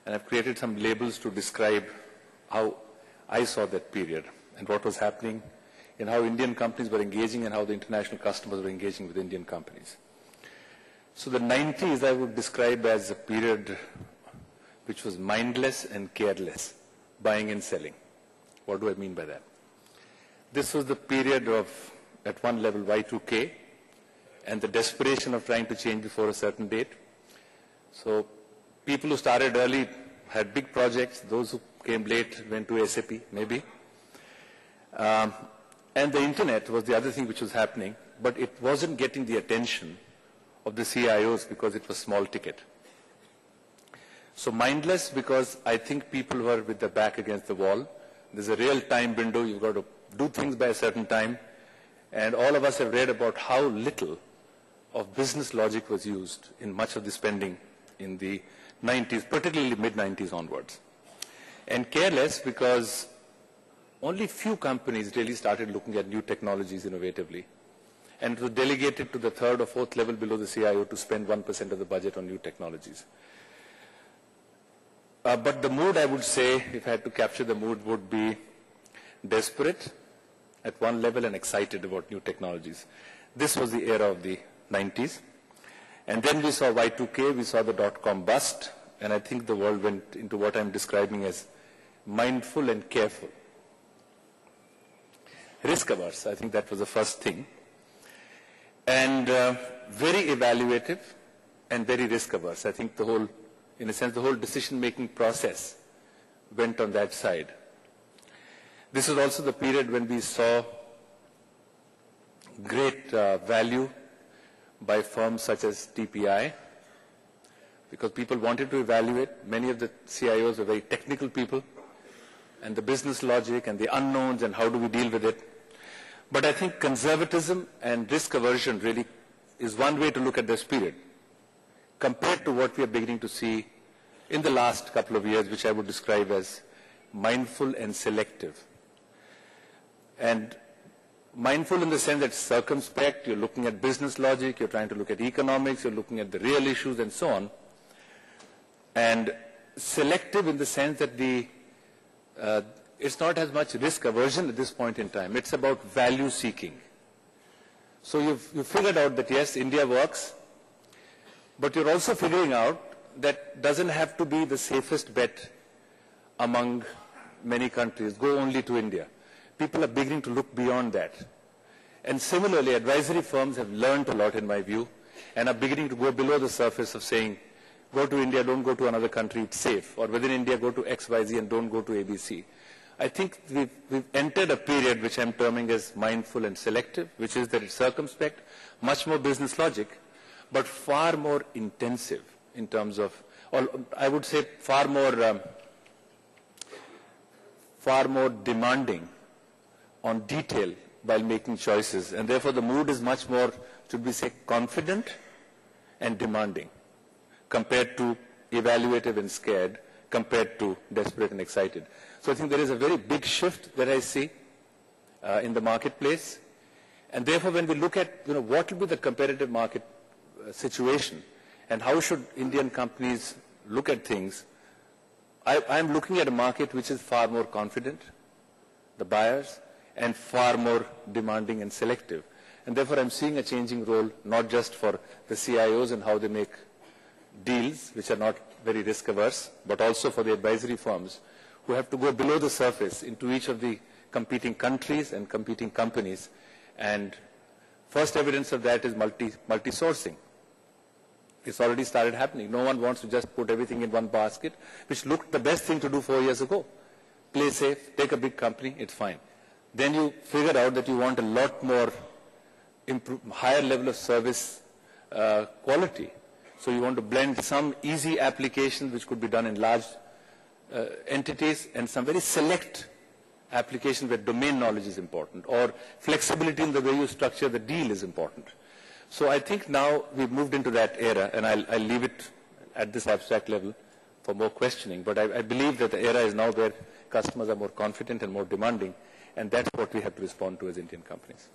and I've created some labels to describe how I saw that period and what was happening and how Indian companies were engaging and how the international customers were engaging with Indian companies. So the 90s I would describe as a period which was mindless and careless, buying and selling. What do I mean by that? This was the period of, at one level, Y2K and the desperation of trying to change before a certain date. So people who started early had big projects. Those who came late went to SAP, maybe. And the internet was the other thing which was happening, but it wasn't getting the attention of the CIOs because it was small ticket. So mindless because I think people were with their back against the wall. There's a real time window. You've got to do things by a certain time. And all of us have read about how little of business logic was used in much of the spending in the 90s, particularly mid-90s onwards. And careless because only few companies really started looking at new technologies innovatively. And it was delegated to the third or fourth level below the CIO to spend 1% of the budget on new technologies. But the mood, I would say, if I had to capture the mood, would be desperate at one level and excited about new technologies. This was the era of the 90s. And then we saw Y2K, we saw the dot-com bust, and I think the world went into what I'm describing as mindful and careful. Risk averse, I think that was the first thing. And very evaluative and very risk averse. I think the whole, in a sense, the whole decision-making process went on that side. This is also the period when we saw great value by firms such as TPI, because people wanted to evaluate. Many of the CIOs were very technical people, and the business logic and the unknowns and how do we deal with it. But I think conservatism and risk aversion really is one way to look at this period, compared to what we are beginning to see in the last couple of years, which I would describe as mindful and selective. And mindful in the sense that circumspect, you're looking at business logic, you're trying to look at economics, you're looking at the real issues and so on. And selective in the sense that it's not as much risk aversion at this point in time. It's about value seeking. So you've figured out that yes, India works, but you're also figuring out that doesn't have to be the safest bet among many countries. Go only to India. People are beginning to look beyond that. And similarly, advisory firms have learned a lot, in my view, and are beginning to go below the surface of saying, go to India, don't go to another country, it's safe. Or within India, go to XYZ and don't go to ABC. I think we've entered a period which I'm terming as mindful and selective, which is that it's circumspect, much more business logic, but far more intensive in terms of, or I would say far more demanding on detail while making choices. And therefore the mood is much more, should we say, confident and demanding compared to evaluative and scared, compared to desperate and excited. So I think there is a very big shift that I see in the marketplace. And therefore when we look at what will be the competitive market situation and how should Indian companies look at things, I'm looking at a market which is far more confident, the buyers, and far more demanding and selective. And therefore I'm seeing a changing role, not just for the CIOs and how they make deals, which are not very risk averse, but also for the advisory firms who have to go below the surface into each of the competing countries and competing companies. And first evidence of that is multi-sourcing. It's already started happening. No one wants to just put everything in one basket, which looked the best thing to do 4 years ago. Play safe, take a big company, it's fine. Then you figure out that you want a lot more higher level of service quality. So you want to blend some easy applications which could be done in large entities and some very select applications where domain knowledge is important, or flexibility in the way you structure the deal is important. So I think now we've moved into that era, and I'll leave it at this abstract level for more questioning. But I believe that the era is now where customers are more confident and more demanding, and that's what we have to respond to as Indian companies.